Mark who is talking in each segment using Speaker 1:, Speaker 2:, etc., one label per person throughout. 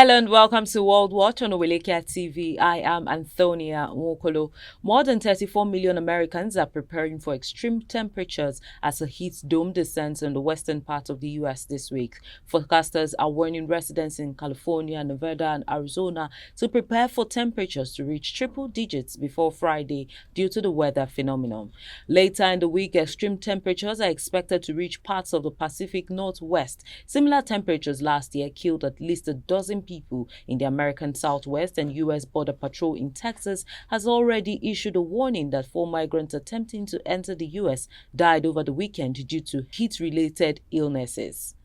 Speaker 1: Hello and welcome to World Watch on Oweleketv. I am Antonia Nwokolo. More than 34 million Americans are preparing for extreme temperatures as a heat dome descends on the western part of the U.S. this week. Forecasters are warning residents in California, Nevada, and Arizona to prepare for temperatures to reach triple digits before Friday due to the weather phenomenon. Later in the week, extreme temperatures are expected to reach parts of the Pacific Northwest. Similar temperatures last year killed at least a dozen people in the American Southwest, and U.S. Border Patrol in Texas has already issued a warning that 4 migrants attempting to enter the U.S. died over the weekend due to heat-related illnesses.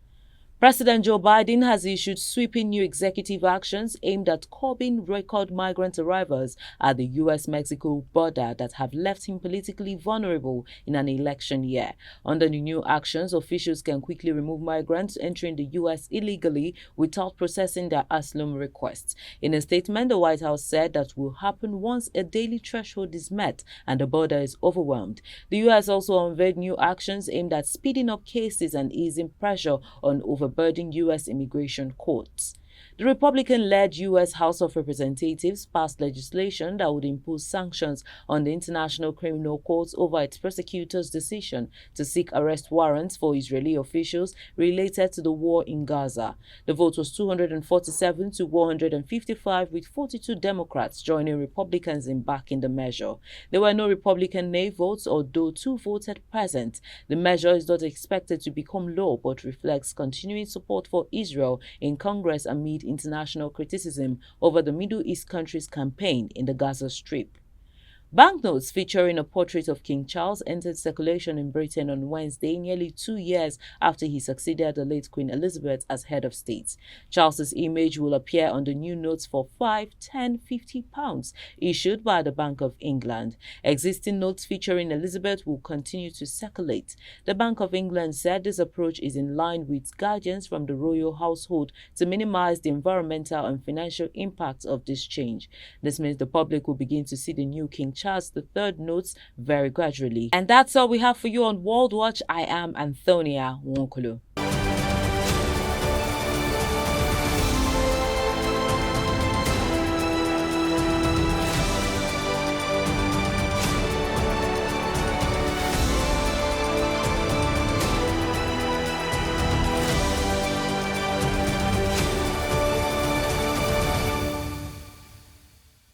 Speaker 1: President Joe Biden has issued sweeping new executive actions aimed at curbing record migrant arrivals at the U.S.-Mexico border that have left him politically vulnerable in an election year. Under the new actions, officials can quickly remove migrants entering the U.S. illegally without processing their asylum requests. In a statement, the White House said that will happen once a daily threshold is met and the border is overwhelmed. The U.S. also unveiled new actions aimed at speeding up cases and easing pressure on overburdened U.S. immigration courts. The Republican-led U.S. House of Representatives passed legislation that would impose sanctions on the International Criminal Court over its prosecutor's decision to seek arrest warrants for Israeli officials related to the war in Gaza. The vote was 247 to 155, with 42 Democrats joining Republicans in backing the measure. There were no Republican nay votes, although 2 voted present. The measure is not expected to become law, but reflects continuing support for Israel in Congress amid international criticism over the Middle East country's campaign in the Gaza Strip. Banknotes featuring a portrait of King Charles entered circulation in Britain on Wednesday, nearly 2 years after he succeeded the late Queen Elizabeth as head of state. Charles's image will appear on the new notes for £5, £10, £50 issued by the Bank of England. Existing notes featuring Elizabeth will continue to circulate. The Bank of England said this approach is in line with guidance from the royal household to minimize the environmental and financial impact of this change. This means the public will begin to see the new King Charles III notes very gradually. And that's all we have for you on World Watch. I am Antonia Nwokolo.